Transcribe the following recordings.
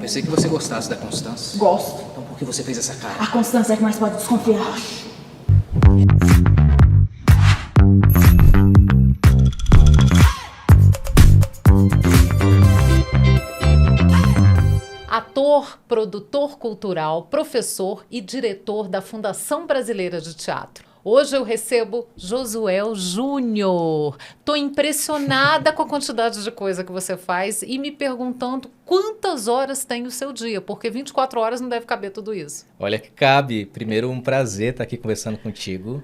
Pensei que você gostasse da Constância. Gosto. Então por que você fez essa cara? A Constância é que mais pode desconfiar. Ator, produtor cultural, professor e diretor da Fundação Brasileira de Teatro. Hoje eu recebo Josuel Júnior. Estou impressionada com a quantidade de coisa que você faz e me perguntando quantas horas tem o seu dia, porque 24 horas não deve caber tudo isso. Olha que cabe. Primeiro, um prazer estar aqui conversando contigo.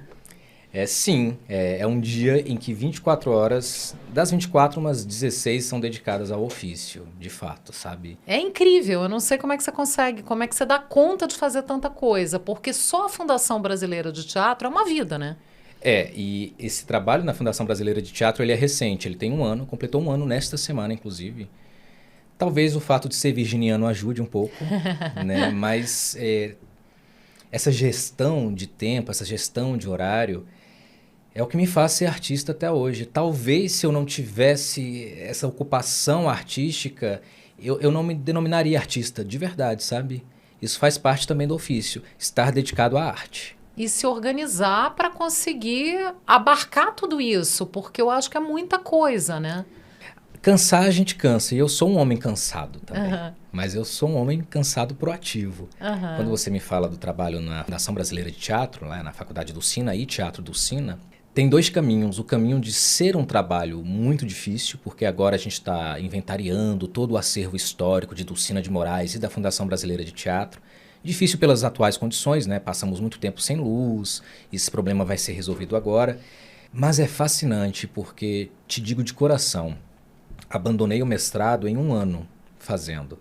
Sim, é um dia em que 24 horas, das 24, umas 16 são dedicadas ao ofício, de fato, sabe? É incrível, eu não sei como é que você consegue, como é que você dá conta de fazer tanta coisa, porque só a Fundação Brasileira de Teatro é uma vida, né? E esse trabalho na Fundação Brasileira de Teatro, ele é recente, ele tem um ano, completou um ano nesta semana, inclusive. Talvez o fato de ser virginiano ajude um pouco, né? Mas essa gestão de tempo, essa gestão de horário, é o que me faz ser artista até hoje. Talvez se eu não tivesse essa ocupação artística, eu não me denominaria artista de verdade, sabe? Isso faz parte também do ofício, estar dedicado à arte. E se organizar para conseguir abarcar tudo isso, porque eu acho que é muita coisa, né? Cansar a gente cansa, e eu sou um homem cansado também, mas eu sou um homem cansado proativo. Quando você me fala do trabalho na Fundação Brasileira de Teatro, lá na Faculdade do Sina e Teatro do Sina, tem dois caminhos. O caminho de ser um trabalho muito difícil, porque agora a gente está inventariando todo o acervo histórico de Dulcina de Moraes e da Fundação Brasileira de Teatro. Difícil pelas atuais condições, né? Passamos muito tempo sem luz, esse problema vai ser resolvido agora. Mas é fascinante porque, te digo de coração, abandonei o mestrado em um ano fazendo.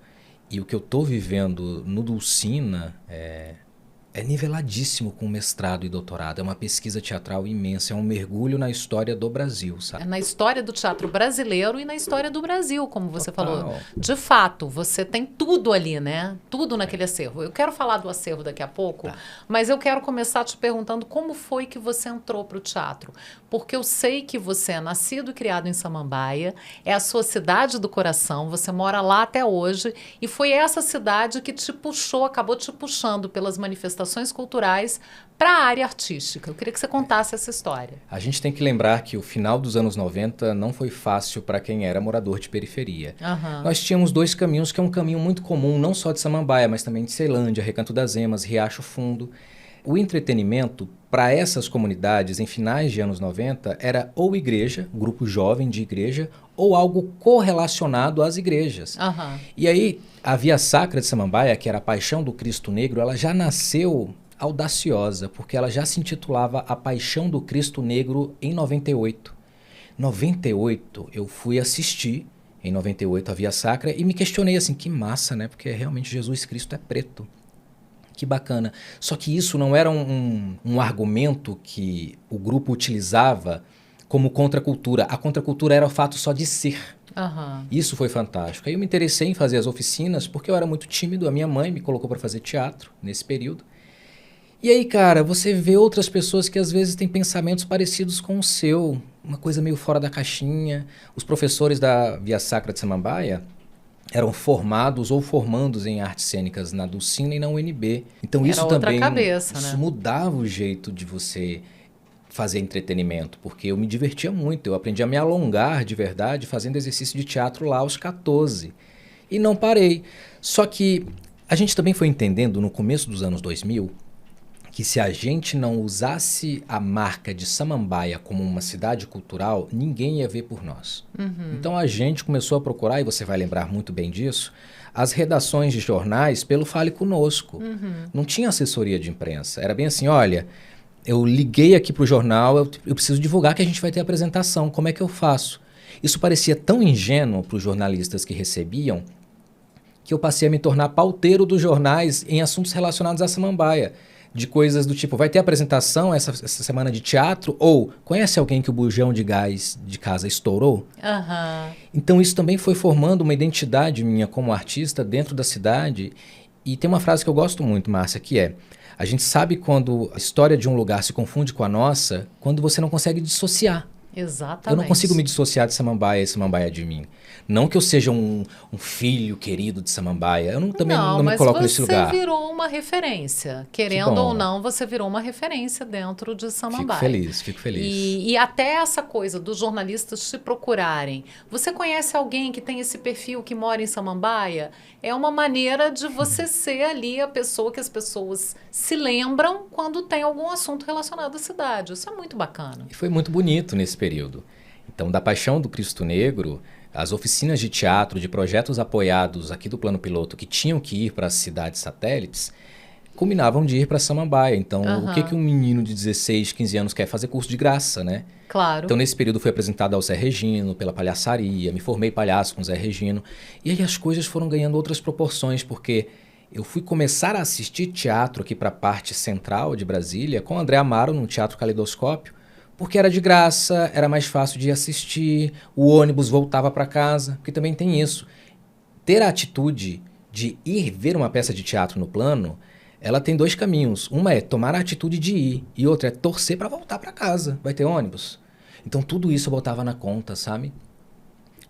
E o que eu estou vivendo no Dulcina é niveladíssimo com mestrado e doutorado. É uma pesquisa teatral imensa, é um mergulho na história do Brasil, sabe? É na história do teatro brasileiro e na história do Brasil, como você Total. falou. De fato, você tem tudo ali, né? Tudo naquele acervo. Eu quero falar do acervo daqui a pouco, mas eu quero começar te perguntando como foi que você entrou para o teatro. Porque eu sei que você é nascido e criado em Samambaia, é a sua cidade do coração, você mora lá até hoje, e foi essa cidade que te puxou, acabou te puxando pelas manifestações culturais para a área artística. Eu queria que você contasse essa história. A gente tem que lembrar que o final dos anos 90 não foi fácil para quem era morador de periferia. Nós tínhamos dois caminhos, que é um caminho muito comum, não só de Samambaia, mas também de Ceilândia, Recanto das Emas, Riacho Fundo. O entretenimento para essas comunidades em finais de anos 90 era ou igreja, grupo jovem de igreja, ou algo correlacionado às igrejas. E aí, a Via Sacra de Samambaia, que era a Paixão do Cristo Negro, ela já nasceu audaciosa, porque ela já se intitulava A Paixão do Cristo Negro em 98. 98, eu fui assistir, em 98, a Via Sacra, e me questionei assim, que massa, né? Porque realmente Jesus Cristo é preto. Que bacana. Só que isso não era um argumento que o grupo utilizava como contracultura. A contracultura era o fato só de ser. Isso foi fantástico. Aí eu me interessei em fazer as oficinas porque eu era muito tímido. A minha mãe me colocou para fazer teatro nesse período. E aí, cara, você vê outras pessoas que às vezes têm pensamentos parecidos com o seu. Uma coisa meio fora da caixinha. Os professores da Via Sacra de Samambaia eram formados ou formandos em artes cênicas na Dulcina e na UNB. Então Era isso outra também cabeça, isso né? mudava o jeito de você fazer entretenimento, porque eu me divertia muito. Eu aprendi a me alongar de verdade fazendo exercício de teatro lá aos 14. E não parei. Só que a gente também foi entendendo no começo dos anos 2000 que se a gente não usasse a marca de Samambaia como uma cidade cultural, ninguém ia ver por nós. Então a gente começou a procurar, e você vai lembrar muito bem disso, as redações de jornais pelo Fale Conosco. Não tinha assessoria de imprensa. Era bem assim, olha, eu liguei aqui para o jornal, eu preciso divulgar que a gente vai ter apresentação, como é que eu faço? Isso parecia tão ingênuo para os jornalistas que recebiam, que eu passei a me tornar pauteiro dos jornais em assuntos relacionados à Samambaia. De coisas do tipo, vai ter apresentação essa semana de teatro? Ou, conhece alguém que o bujão de gás de casa estourou? Então isso também foi formando uma identidade minha como artista dentro da cidade. E tem uma frase que eu gosto muito, Márcia, que é: a gente sabe quando a história de um lugar se confunde com a nossa, quando você não consegue dissociar. Exatamente. Eu não consigo me dissociar de Samambaia e Samambaia de mim. Não que eu seja um filho querido de Samambaia. Eu também não me coloco nesse lugar. Mas você virou uma referência. Querendo ou não, você virou uma referência dentro de Samambaia. Fico feliz. E até essa coisa dos jornalistas te procurarem. Você conhece alguém que tem esse perfil que mora em Samambaia? É uma maneira de você ser ali a pessoa que as pessoas se lembram quando tem algum assunto relacionado à cidade. Isso é muito bacana. E foi muito bonito nesse período. Então, da Paixão do Cristo Negro, as oficinas de teatro, de projetos apoiados aqui do Plano Piloto, que tinham que ir para as cidades satélites, combinavam de ir para Samambaia. Então, o que um menino de 16, 15 anos quer? Fazer curso de graça, né? Claro. Então, nesse período, fui apresentado ao Zé Regino, pela palhaçaria, me formei palhaço com o Zé Regino. E aí as coisas foram ganhando outras proporções, porque eu fui começar a assistir teatro aqui para a parte central de Brasília, com o André Amaro, no Teatro Caleidoscópio, porque era de graça, era mais fácil de assistir, o ônibus voltava para casa, porque também tem isso. Ter a atitude de ir ver uma peça de teatro no Plano, ela tem dois caminhos. Uma é tomar a atitude de ir, e outra é torcer para voltar para casa. Vai ter ônibus. Então tudo isso eu botava na conta, sabe?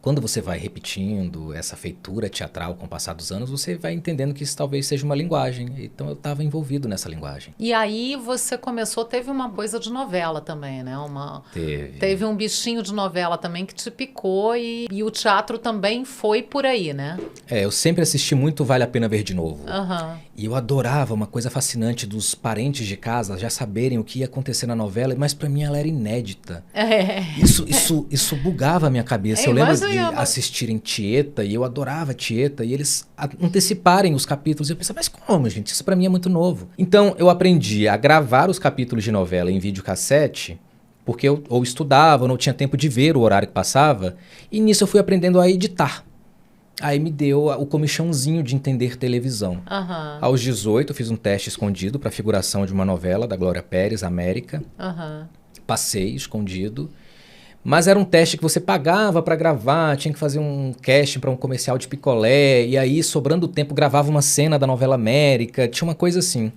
Quando você vai repetindo essa feitura teatral com o passar dos anos, você vai entendendo que isso talvez seja uma linguagem. Então eu estava envolvido nessa linguagem. E aí você começou, teve uma coisa de novela também, né? Teve um bichinho de novela também que te picou e o teatro também foi por aí, né? Eu sempre assisti muito Vale a Pena Ver de Novo. Uhum. E eu adorava uma coisa fascinante dos parentes de casa já saberem o que ia acontecer na novela, mas para mim ela era inédita. Isso bugava a minha cabeça. Eu lembro de assistirem Tieta, e eu adorava Tieta, e eles anteciparem os capítulos. E eu pensava, mas como, gente? Isso pra mim é muito novo. Então, eu aprendi a gravar os capítulos de novela em videocassete, porque eu ou estudava, ou não tinha tempo de ver o horário que passava, e nisso eu fui aprendendo a editar. Aí me deu o comichãozinho de entender televisão. Uhum. Aos 18, eu fiz um teste escondido para figuração de uma novela da Glória Pérez, América. Uhum. Passei escondido. Mas era um teste que você pagava para gravar, tinha que fazer um casting para um comercial de picolé, e aí, sobrando tempo, gravava uma cena da novela América, tinha uma coisa assim.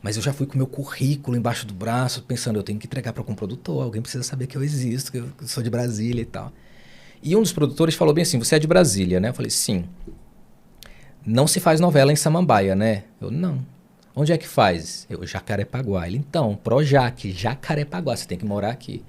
Mas eu já fui com meu currículo embaixo do braço, pensando, eu tenho que entregar para algum produtor, alguém precisa saber que eu existo, que eu sou de Brasília e tal. E um dos produtores falou bem assim, você é de Brasília, né? Eu falei, sim. Não se faz novela em Samambaia, né? Eu, não. Onde é que faz? Eu, Jacarepaguá. Ele, então, Projac, Jacarepaguá, você tem que morar aqui.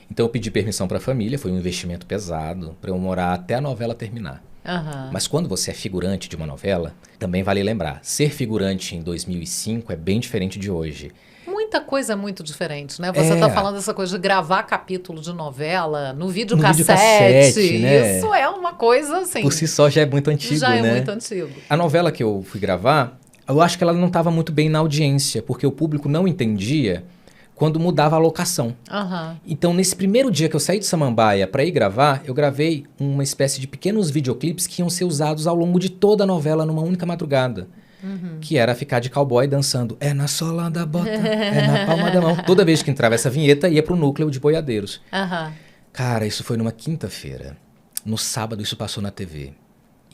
Então eu pedi permissão para a família, foi um investimento pesado, para eu morar até a novela terminar. Uhum. Mas quando você é figurante de uma novela, também vale lembrar, ser figurante em 2005 é bem diferente de hoje. Muita coisa é muito diferente, né? Você tá falando dessa coisa de gravar capítulo de novela no videocassete, né? Isso é uma coisa assim... Por si só já é muito antigo, já né? é muito antigo. A novela que eu fui gravar, eu acho que ela não estava muito bem na audiência, porque o público não entendia quando mudava a locação. Uhum. Então, nesse primeiro dia que eu saí de Samambaia para ir gravar, eu gravei uma espécie de pequenos videoclipes que iam ser usados ao longo de toda a novela numa única madrugada. Uhum. Que era ficar de cowboy dançando. É na sola da bota, é na palma da mão. Toda vez que entrava essa vinheta, ia pro núcleo de boiadeiros. Uhum. Cara, isso foi numa quinta-feira. No sábado, isso passou na TV.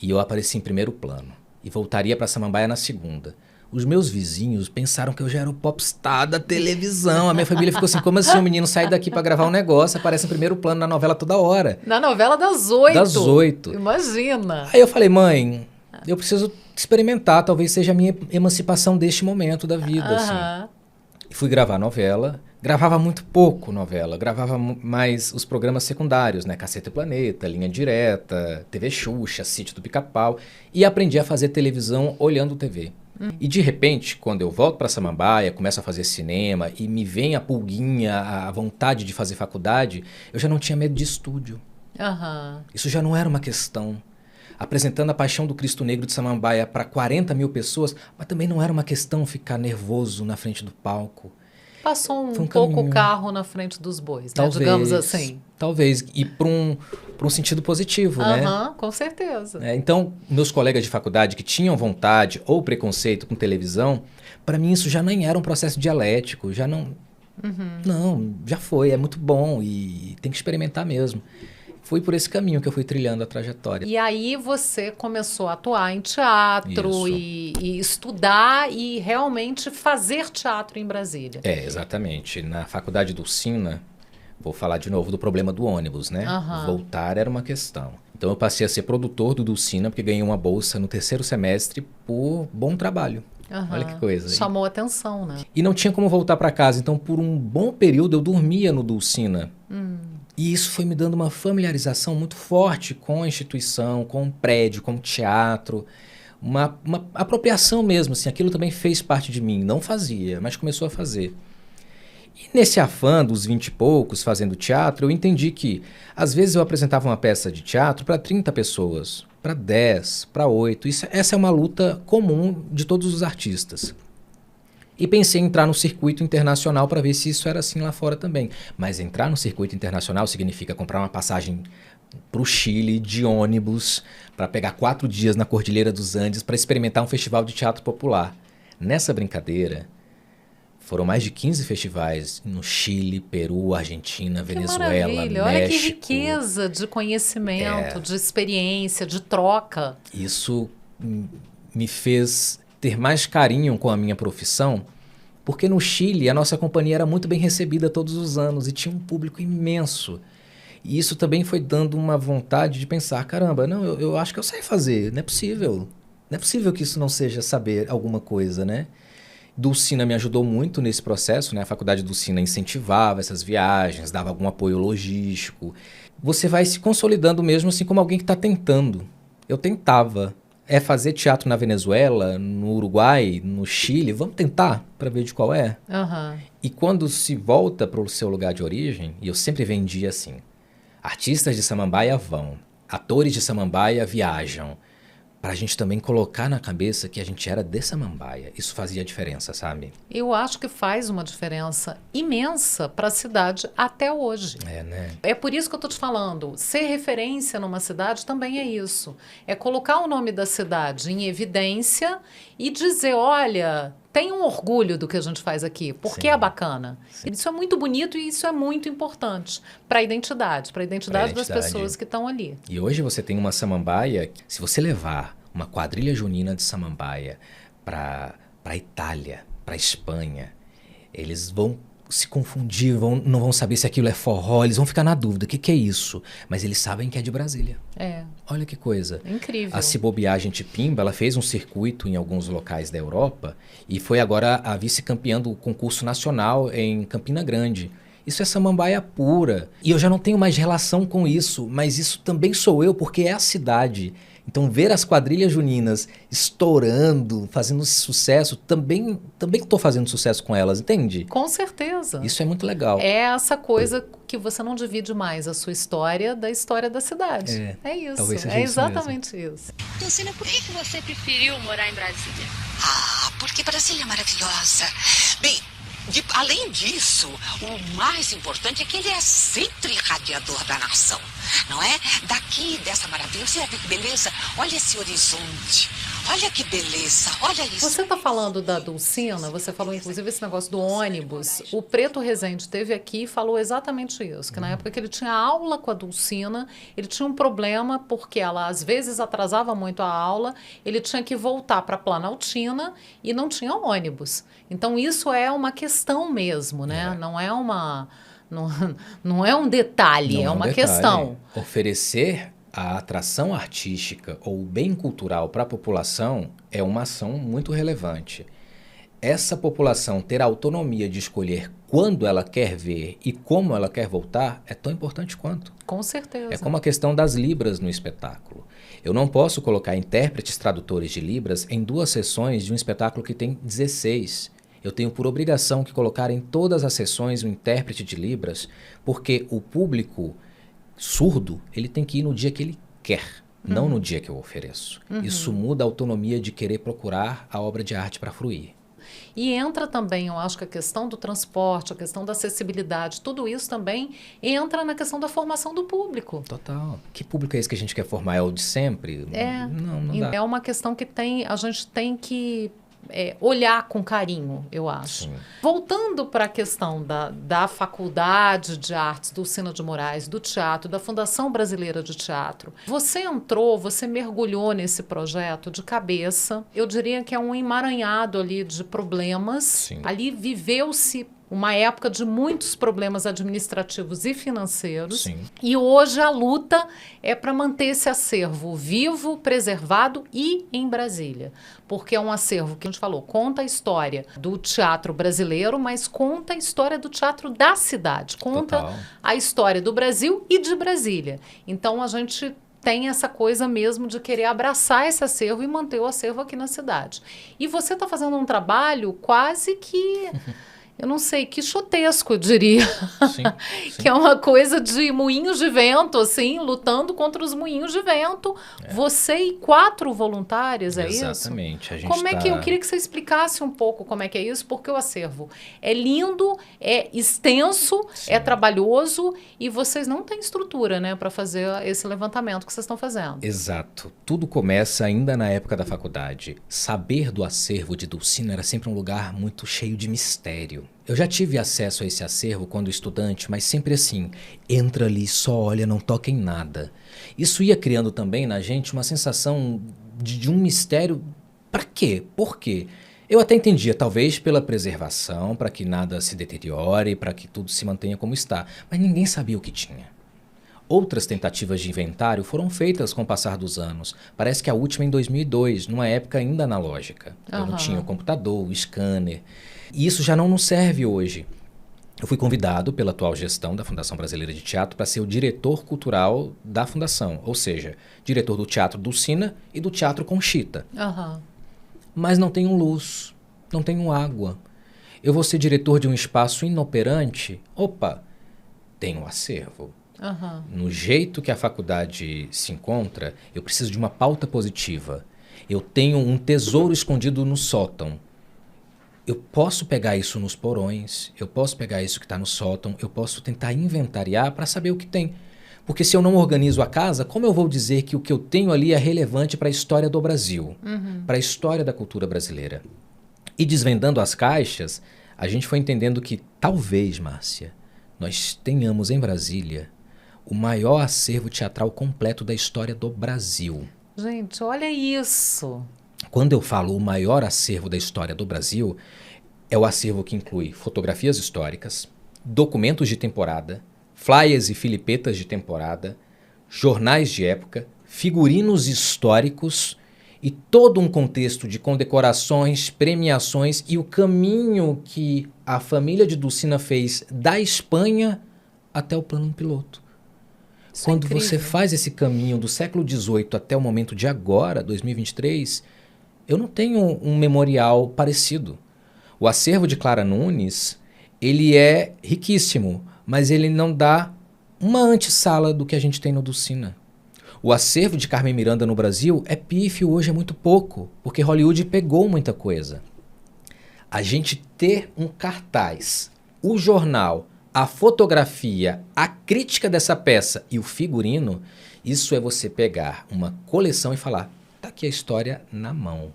E eu apareci em primeiro plano. E voltaria para Samambaia na segunda. Os meus vizinhos pensaram que eu já era o popstar da televisão. A minha família ficou assim, como assim o menino sai daqui pra gravar um negócio, aparece em primeiro plano na novela toda hora. Na novela das 8. Das 8. Imagina. Aí eu falei, mãe, eu preciso experimentar, talvez seja a minha emancipação deste momento da vida. Assim. E fui gravar a novela. Gravava muito pouco novela, gravava mais os programas secundários, né? Caceta e Planeta, Linha Direta, TV Xuxa, Sítio do Pica-Pau. E aprendi a fazer televisão olhando TV. E de repente, quando eu volto para Samambaia, começo a fazer cinema e me vem a pulguinha, a vontade de fazer faculdade, eu já não tinha medo de estúdio. Uhum. Isso já não era uma questão. Apresentando a Paixão do Cristo Negro de Samambaia para 40 mil pessoas, mas também não era uma questão ficar nervoso na frente do palco. Passou um pouco o carro na frente dos bois, né? Digamos assim. Talvez, e para um sentido positivo, né? Com certeza. Então, meus colegas de faculdade que tinham vontade ou preconceito com televisão, para mim isso já nem era um processo dialético, já não... Não, já foi, é muito bom e tem que experimentar mesmo. Foi por esse caminho que eu fui trilhando a trajetória. E aí você começou a atuar em teatro e estudar e realmente fazer teatro em Brasília. Exatamente. Na faculdade do Sina, Vou falar de novo do problema do ônibus, né? Voltar era uma questão. Então eu passei a ser produtor do Dulcina, porque ganhei uma bolsa no 3º semestre por bom trabalho. Olha que coisa. Chamou atenção, né? E não tinha como voltar para casa, então por um bom período eu dormia no Dulcina. E isso foi me dando uma familiarização muito forte com a instituição, com o prédio, com o teatro. Uma apropriação mesmo, assim, aquilo também fez parte de mim. Não fazia, mas começou a fazer. E nesse afã dos 20 e poucos fazendo teatro, eu entendi que às vezes eu apresentava uma peça de teatro para 30 pessoas, para 10, para 8. Essa é uma luta comum de todos os artistas. E pensei em entrar no circuito internacional para ver se isso era assim lá fora também. Mas entrar no circuito internacional significa comprar uma passagem para o Chile de ônibus, para pegar 4 dias na Cordilheira dos Andes para experimentar um festival de teatro popular. Nessa brincadeira, foram mais de 15 festivais no Chile, Peru, Argentina, Venezuela, México. Olha que riqueza de conhecimento, de experiência, de troca. Isso me fez ter mais carinho com a minha profissão, porque no Chile a nossa companhia era muito bem recebida todos os anos e tinha um público imenso. E isso também foi dando uma vontade de pensar, caramba, não, eu acho que eu sei fazer, não é possível. Não é possível que isso não seja saber alguma coisa, né? Dulcina me ajudou muito nesse processo, né? A faculdade Dulcina incentivava essas viagens, dava algum apoio logístico. Você vai se consolidando mesmo assim como alguém que está tentando. Eu tentava. É fazer teatro na Venezuela, no Uruguai, no Chile. Vamos tentar para ver de qual é. E quando se volta para o seu lugar de origem, e eu sempre vendia assim, artistas de Samambaia vão, atores de Samambaia viajam, para a gente também colocar na cabeça que a gente era de Samambaia. Isso fazia diferença, sabe? Eu acho que faz uma diferença imensa para a cidade até hoje. É, né? É por isso que eu estou te falando. Ser referência numa cidade também é isso. É colocar o nome da cidade em evidência e dizer, olha, tem um orgulho do que a gente faz aqui, porque é bacana. Sim. Isso é muito bonito e isso é muito importante para a identidade das pessoas que estão ali. E hoje você tem uma Samambaia, se você levar uma quadrilha junina de Samambaia para a Itália, para a Espanha, eles vão se confundir, não vão saber se aquilo é forró, eles vão ficar na dúvida, o que é isso? Mas eles sabem que é de Brasília. É. Olha que coisa. Incrível. A Se Bobear, a Gente Pimba, ela fez um circuito em alguns locais da Europa e foi agora a vice-campeã do concurso nacional em Campina Grande. Isso é Samambaia pura. E eu já não tenho mais relação com isso, mas isso também sou eu, porque é a cidade. Então, ver as quadrilhas juninas estourando, fazendo sucesso, também estou fazendo sucesso com elas, entende? Com certeza. Isso é muito legal. É essa coisa que você não divide mais a sua história da história da cidade. É isso. Talvez seja é exatamente isso. Dulcina, por que você preferiu morar em Brasília? Porque Brasília é maravilhosa. Bem, além disso, o mais importante é que ele é sempre radiador da nação, não é? Daqui, dessa maravilha, você vê que beleza? Olha esse horizonte, olha que beleza, olha isso. Você está falando da Dulcina, você falou inclusive esse negócio do ônibus. O Preto Rezende esteve aqui e falou exatamente isso, que na época que ele tinha aula com a Dulcina, ele tinha um problema porque ela às vezes atrasava muito a aula, ele tinha que voltar para Planaltina e não tinha ônibus. Então isso é uma questão mesmo, né? Não é uma... Não é um detalhe, é uma questão. Oferecer a atração artística ou o bem cultural para a população é uma ação muito relevante. Essa população ter a autonomia de escolher quando ela quer ver e como ela quer voltar é tão importante quanto. Com certeza. É como a questão das libras no espetáculo. Eu não posso colocar intérpretes tradutores de libras em 2 sessões de um espetáculo que tem 16. Eu tenho por obrigação que colocar em todas as sessões um intérprete de libras, porque o público surdo, ele tem que ir no dia que ele quer, não no dia que eu ofereço. Isso muda a autonomia de querer procurar a obra de arte para fruir. E entra também, eu acho que a questão do transporte, a questão da acessibilidade, tudo isso também entra na questão da formação do público. Total. Que público é esse que a gente quer formar? É o de sempre? Não dá. É uma questão que a gente tem que olhar com carinho, eu acho. Sim. Voltando para a questão da Faculdade de Artes Dulcina de Moraes, do teatro, da Fundação Brasileira de Teatro, você mergulhou nesse projeto de cabeça. Eu diria que é um emaranhado ali de problemas. Sim. Ali viveu-se uma época de muitos problemas administrativos e financeiros. Sim. E hoje a luta é para manter esse acervo vivo, preservado e em Brasília. Porque é um acervo que a gente falou, conta a história do teatro brasileiro, mas conta a história do teatro da cidade. Conta Total. a história do Brasil e de Brasília. Então a gente tem essa coisa mesmo de querer abraçar esse acervo e manter o acervo aqui na cidade. E você está fazendo um trabalho quase que... eu não sei, quixotesco, eu diria. Sim, sim. Que é uma coisa de moinhos de vento, assim, lutando contra os moinhos de vento. Você e 4 voluntárias, é isso? Exatamente. A gente Como é que eu queria que você explicasse um pouco como é que é isso, porque o acervo é lindo, é extenso, Sim. é trabalhoso e vocês não têm estrutura, né, para fazer esse levantamento que vocês estão fazendo. Exato. Tudo começa ainda na época da faculdade. Saber do acervo de Dulcina era sempre um lugar muito cheio de mistério. Eu já tive acesso a esse acervo quando estudante, mas sempre assim, entra ali, só olha, não toca em nada. Isso ia criando também na gente uma sensação de um mistério. Pra quê? Por quê? Eu até entendia, talvez pela preservação, para que nada se deteriore, para que tudo se mantenha como está, mas ninguém sabia o que tinha. Outras tentativas de inventário foram feitas com o passar dos anos. Parece que a última em 2002, numa época ainda analógica. Eu não tinha o computador, o scanner. E isso já não nos serve hoje. Eu fui convidado pela atual gestão da Fundação Brasileira de Teatro para ser o diretor cultural da fundação, ou seja, diretor do Teatro Dulcina e do Teatro Conchita. Mas não tenho luz, não tenho água. Eu vou ser diretor de um espaço inoperante? Opa, tenho acervo. No jeito que a faculdade se encontra, eu preciso de uma pauta positiva. Eu tenho um tesouro escondido no sótão. Eu posso pegar isso nos porões, eu posso pegar isso que está no sótão, eu posso tentar inventariar para saber o que tem. Porque se eu não organizo a casa, como eu vou dizer que o que eu tenho ali é relevante para a história do Brasil, para a história da cultura brasileira? E desvendando as caixas, a gente foi entendendo que talvez, Márcia, nós tenhamos em Brasília o maior acervo teatral completo da história do Brasil. Gente, olha isso! Quando eu falo o maior acervo da história do Brasil, é o acervo que inclui fotografias históricas, documentos de temporada, flyers e filipetas de temporada, jornais de época, figurinos históricos e todo um contexto de condecorações, premiações e o caminho que a família de Dulcina fez da Espanha até o plano piloto. Quando você faz esse caminho do século XVIII até o momento de agora, 2023, eu não tenho um memorial parecido. O acervo de Clara Nunes, ele é riquíssimo, mas ele não dá uma antessala do que a gente tem no Dulcina. O acervo de Carmen Miranda no Brasil é pífio, hoje é muito pouco, porque Hollywood pegou muita coisa. A gente ter um cartaz, o jornal, a fotografia, a crítica dessa peça e o figurino, isso é você pegar uma coleção e falar, tá aqui a história na mão.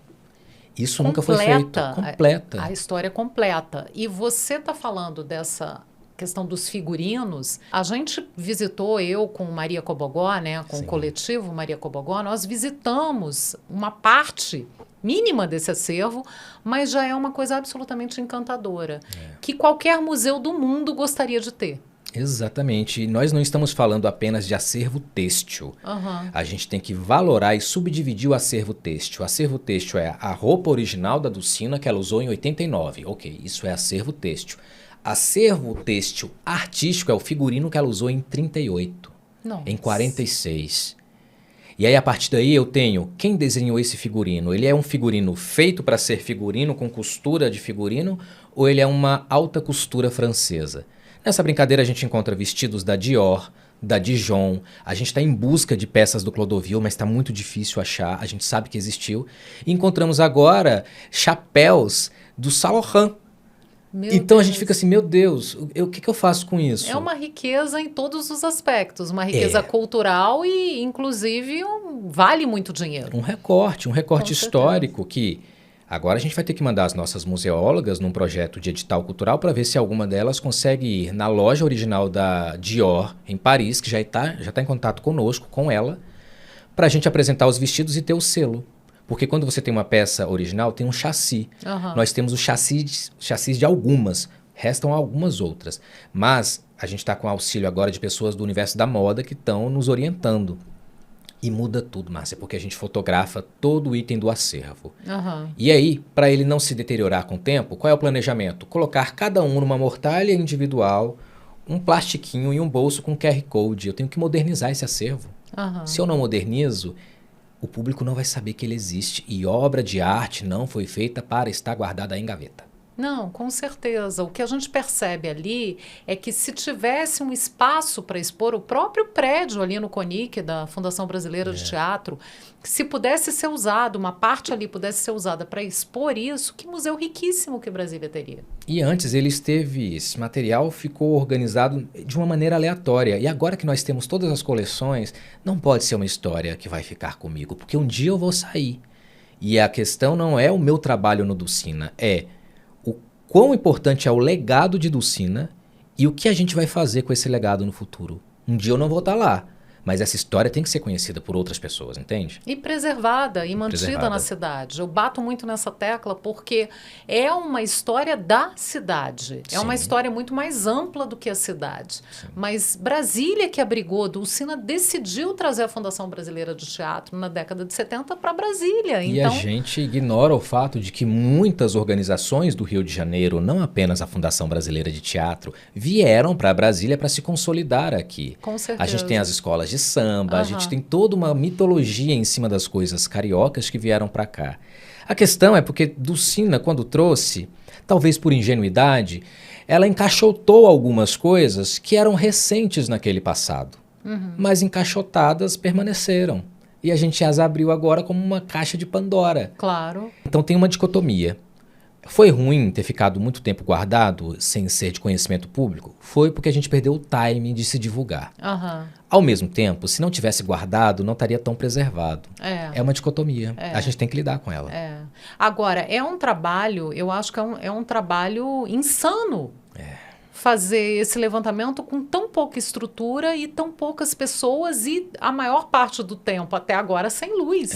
Isso nunca foi feito. Completa. A história completa. E você está falando dessa questão dos figurinos. A gente visitou, eu com Maria Cobogó, né, com o coletivo Maria Cobogó, nós visitamos uma parte mínima desse acervo, mas já é uma coisa absolutamente encantadora, que qualquer museu do mundo gostaria de ter. Exatamente. E nós não estamos falando apenas de acervo têxtil. A gente tem que valorar e subdividir o acervo têxtil. O acervo têxtil é a roupa original da Dulcina que ela usou em 89. Ok, isso é acervo têxtil. Acervo têxtil artístico é o figurino que ela usou em 38. Em 46. E aí, a partir daí, eu tenho quem desenhou esse figurino. Ele é um figurino feito para ser figurino, com costura de figurino, ou ele é uma alta costura francesa? Nessa brincadeira, a gente encontra vestidos da Dior, da Dijon. A gente está em busca de peças do Clodovil, mas está muito difícil achar. A gente sabe que existiu. E encontramos agora chapéus do Saint Laurent. Então a gente fica assim, meu Deus, o que eu faço com isso? É uma riqueza em todos os aspectos, uma riqueza cultural e, inclusive, vale muito dinheiro. Um recorte histórico que agora a gente vai ter que mandar as nossas museólogas num projeto de edital cultural para ver se alguma delas consegue ir na loja original da Dior, em Paris, que já está em contato conosco, com ela, para a gente apresentar os vestidos e ter o selo. Porque quando você tem uma peça original, tem um chassi. Nós temos o chassi de algumas, Restam algumas outras, mas a gente está com auxílio agora de pessoas do universo da moda que estão nos orientando. E muda tudo, Márcia, porque a gente fotografa todo o item do acervo. E aí, para ele não se deteriorar com o tempo, qual é o planejamento? Colocar cada um numa mortalha individual, um plastiquinho e um bolso com QR Code. Eu tenho que modernizar esse acervo. Se eu não modernizo, o público não vai saber que ele existe. E obra de arte não foi feita para estar guardada em gaveta. Não, com certeza. O que a gente percebe ali é que se tivesse um espaço para expor o próprio prédio ali no CONIC, da Fundação Brasileira de Teatro, se pudesse ser usado, uma parte ali pudesse ser usada para expor isso, que museu riquíssimo que Brasília teria. E antes esse material ficou organizado de uma maneira aleatória. E agora que nós temos todas as coleções, não pode ser uma história que vai ficar comigo, porque um dia eu vou sair. E a questão não é o meu trabalho no Dulcina, é quão importante é o legado de Dulcina e o que a gente vai fazer com esse legado no futuro. Um dia eu não vou estar lá, mas essa história tem que ser conhecida por outras pessoas, entende? E preservada, e mantida na cidade. Eu bato muito nessa tecla porque é uma história da cidade. É uma história muito mais ampla do que a cidade. Mas Brasília que abrigou, Dulcina decidiu trazer a Fundação Brasileira de Teatro na década de 70 para Brasília. E a gente ignora o fato de que muitas organizações do Rio de Janeiro, não apenas a Fundação Brasileira de Teatro, vieram para Brasília para se consolidar aqui. Com certeza. A gente tem as escolas de samba, a gente tem toda uma mitologia em cima das coisas cariocas que vieram para cá. A questão é porque Dulcina, quando trouxe, talvez por ingenuidade, ela encaixotou algumas coisas que eram recentes naquele passado, mas encaixotadas permaneceram. E a gente as abriu agora como uma caixa de Pandora. Claro. Então tem uma dicotomia. Foi ruim ter ficado muito tempo guardado sem ser de conhecimento público? Foi porque a gente perdeu o time de se divulgar. Ao mesmo tempo, se não tivesse guardado, não estaria tão preservado. É uma dicotomia. A gente tem que lidar com ela. Agora, é um trabalho, eu acho que é um trabalho insano. Fazer esse levantamento com tão pouca estrutura e tão poucas pessoas e a maior parte do tempo, até agora, sem luz.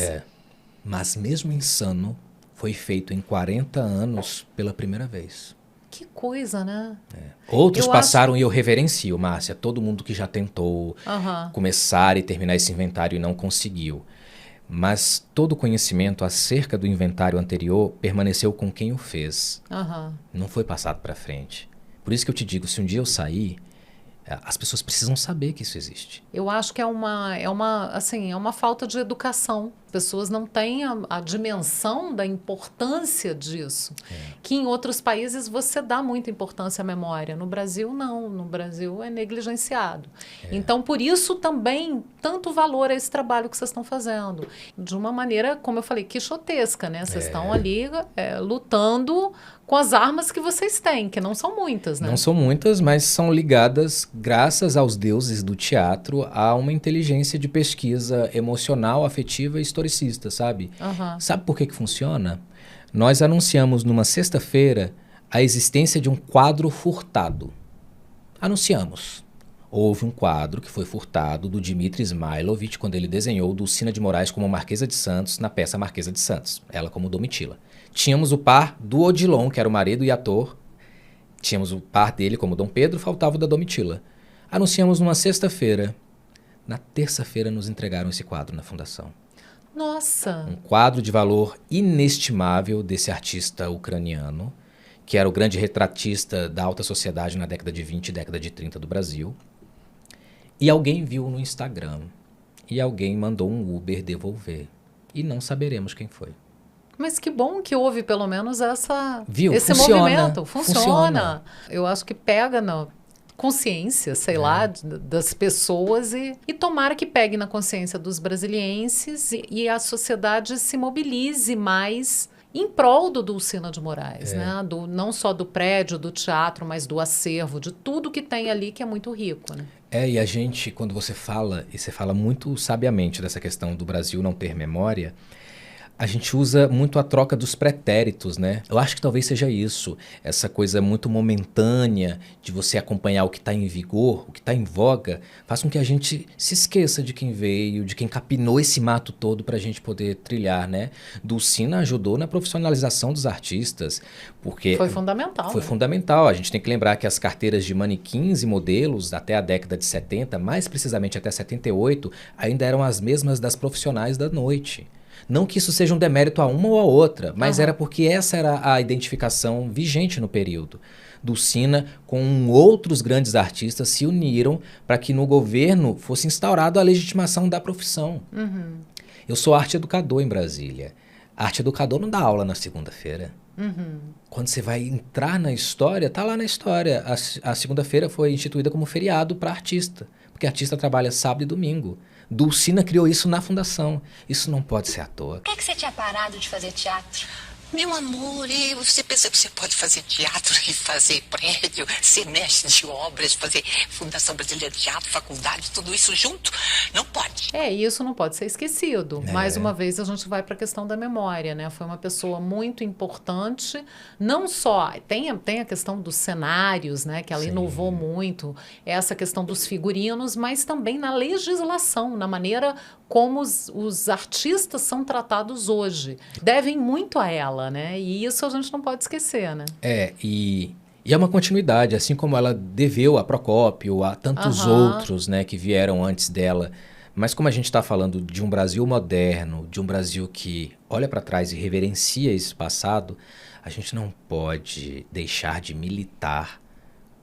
Mas mesmo insano, foi feito em 40 anos pela primeira vez. Que coisa, né? Outros passaram e eu reverencio, Márcia, todo mundo que já tentou começar e terminar esse inventário e não conseguiu. Mas todo o conhecimento acerca do inventário anterior permaneceu com quem o fez. Não foi passado para frente. Por isso que eu te digo, se um dia eu sair, as pessoas precisam saber que isso existe. Eu acho que é uma falta de educação. As pessoas não têm a dimensão da importância disso. Que em outros países você dá muita importância à memória. No Brasil, não. No Brasil é negligenciado. Então, por isso também, tanto valor a esse trabalho que vocês estão fazendo. De uma maneira, como eu falei, quixotesca, né? Vocês estão ali lutando com as armas que vocês têm, que não são muitas, né? Não são muitas, mas são ligadas, graças aos deuses do teatro, a uma inteligência de pesquisa emocional, afetiva e historicista, sabe? Sabe por que funciona? Nós anunciamos numa sexta-feira a existência de um quadro furtado. Anunciamos. Houve um quadro que foi furtado do Dmitry Smailovich quando ele desenhou Dulcina de Moraes como Marquesa de Santos na peça Marquesa de Santos, ela como Domitila. Tínhamos o par do Odilon, que era o marido e ator. Tínhamos o par dele como Dom Pedro, faltava o da Domitila. Anunciamos numa sexta-feira. Na terça-feira nos entregaram esse quadro na fundação. Nossa! Um quadro de valor inestimável desse artista ucraniano, que era o grande retratista da alta sociedade na década de 20 e década de 30 do Brasil. E alguém viu no Instagram. E alguém mandou um Uber devolver. E não saberemos quem foi. Mas que bom que houve pelo menos esse funciona, movimento. Funciona. Eu acho que pega na consciência, sei lá, das pessoas e tomara que pegue na consciência dos brasilienses e a sociedade se mobilize mais em prol do Dulcina de Moraes, né? Não só do prédio, do teatro, mas do acervo, de tudo que tem ali que é muito rico, né? E a gente, quando você fala, e você fala muito sabiamente dessa questão do Brasil não ter memória, A gente usa muito a troca dos pretéritos, né? Eu acho que talvez seja isso. Essa coisa muito momentânea de você acompanhar o que está em vigor, o que está em voga, faz com que a gente se esqueça de quem veio, de quem capinou esse mato todo para a gente poder trilhar, né? Dulcina ajudou na profissionalização dos artistas, porque... Foi fundamental. Foi né? fundamental. A gente tem que lembrar que as carteiras de manequins e modelos até a década de 70, mais precisamente até 78, ainda eram as mesmas das profissionais da noite. Não que isso seja um demérito a uma ou a outra, mas era porque essa era a identificação vigente no período. Dulcina com outros grandes artistas se uniram para que no governo fosse instaurada a legitimação da profissão. Eu sou arte educador em Brasília. Arte educador não dá aula na segunda-feira. Quando você vai entrar na história, tá lá na história. A segunda-feira foi instituída como feriado para artista, porque artista trabalha sábado e domingo. Dulcina criou isso na fundação. Isso não pode ser à toa. Por que você tinha parado de fazer teatro? Meu amor, você pensa que você pode fazer teatro e fazer prédio, ser mestre de obras, fazer Fundação Brasileira de Teatro, faculdade, tudo isso junto? Não pode. E isso não pode ser esquecido. Mais uma vez, a gente vai para a questão da memória, né? Foi uma pessoa muito importante, não só... Tem a questão dos cenários, né? Que ela inovou muito, essa questão dos figurinos, mas também na legislação, na maneira como os artistas são tratados hoje. Devem muito a ela, né? E isso a gente não pode esquecer, né? E é uma continuidade, assim como ela deveu a Procópio, a tantos outros, né, que vieram antes dela. Mas como a gente está falando de um Brasil moderno, de um Brasil que olha para trás e reverencia esse passado, a gente não pode deixar de militar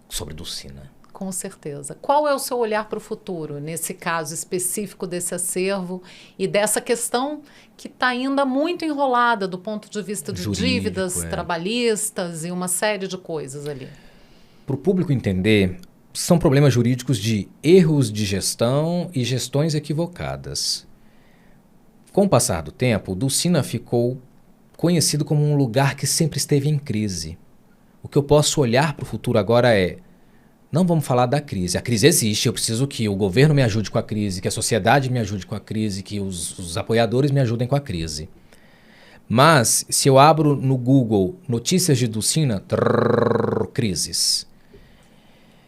sobre Dulcina. Com certeza. Qual é o seu olhar para o futuro, nesse caso específico desse acervo e dessa questão que está ainda muito enrolada do ponto de vista de dívidas trabalhistas e uma série de coisas ali? Para o público entender, são problemas jurídicos de erros de gestão e gestões equivocadas. Com o passar do tempo, Dulcina ficou conhecido como um lugar que sempre esteve em crise. O que eu posso olhar para o futuro agora é: não vamos falar da crise. A crise existe, eu preciso que o governo me ajude com a crise, que a sociedade me ajude com a crise, que os apoiadores me ajudem com a crise. Mas, se eu abro no Google notícias de Dulcina, crises.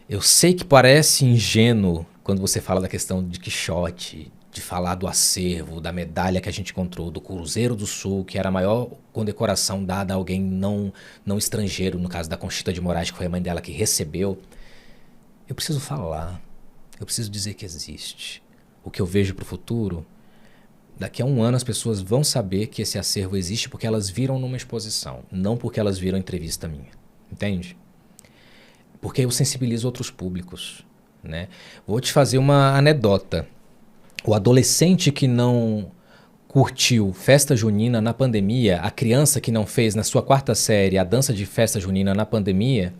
Eu sei que parece ingênuo quando você fala da questão de Quixote, de falar do acervo, da medalha que a gente encontrou, do Cruzeiro do Sul, que era a maior condecoração dada a alguém não estrangeiro, no caso da Conchita de Moraes, que foi a mãe dela que recebeu. Eu preciso falar, eu preciso dizer que existe. O que eu vejo para o futuro, daqui a um ano as pessoas vão saber que esse acervo existe porque elas viram numa exposição, não porque elas viram entrevista minha, entende? Porque eu sensibilizo outros públicos, né? Vou te fazer uma anedota. O adolescente que não curtiu festa junina na pandemia, a criança que não fez na sua 4ª série a dança de festa junina na pandemia,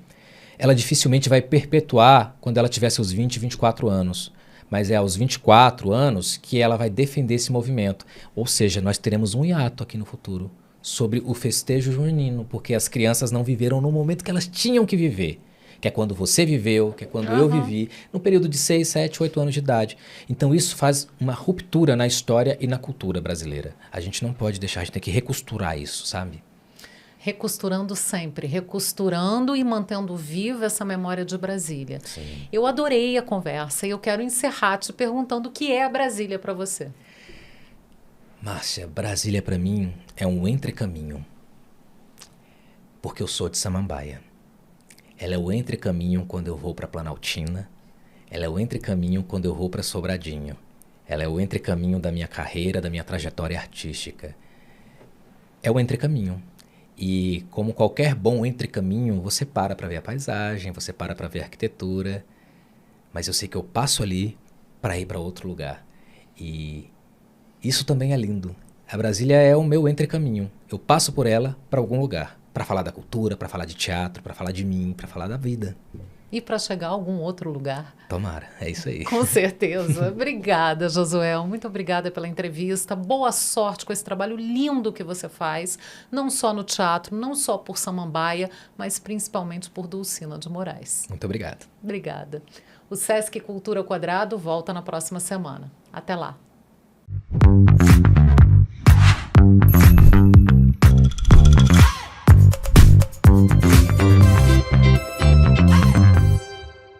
ela dificilmente vai perpetuar quando ela tiver seus 20, 24 anos. Mas é aos 24 anos que ela vai defender esse movimento. Ou seja, nós teremos um hiato aqui no futuro sobre o festejo junino, porque as crianças não viveram no momento que elas tinham que viver. Que é quando você viveu, que é quando eu vivi, no período de 6, 7, 8 anos de idade. Então isso faz uma ruptura na história e na cultura brasileira. A gente não pode deixar, a gente tem que recosturar isso, sabe? Recosturando sempre, recosturando e mantendo viva essa memória de Brasília. Sim. Eu adorei a conversa e eu quero encerrar te perguntando o que é a Brasília para você. Márcia, Brasília para mim é um entrecaminho. Porque eu sou de Samambaia. Ela é o entrecaminho quando eu vou para Planaltina. Ela é o entrecaminho quando eu vou para Sobradinho. Ela é o entrecaminho da minha carreira, da minha trajetória artística. É o entrecaminho. E como qualquer bom entrecaminho, você para ver a paisagem, você para ver a arquitetura. Mas eu sei que eu passo ali para ir para outro lugar. E isso também é lindo. A Brasília é o meu entrecaminho. Eu passo por ela para algum lugar. Para falar da cultura, para falar de teatro, para falar de mim, para falar da vida. E para chegar a algum outro lugar. Tomara, é isso aí. Com certeza. Obrigada, Josuel. Muito obrigada pela entrevista. Boa sorte com esse trabalho lindo que você faz, não só no teatro, não só por Samambaia, mas principalmente por Dulcina de Moraes. Muito obrigado. Obrigada. O Sesc Cultura ao Quadrado volta na próxima semana. Até lá.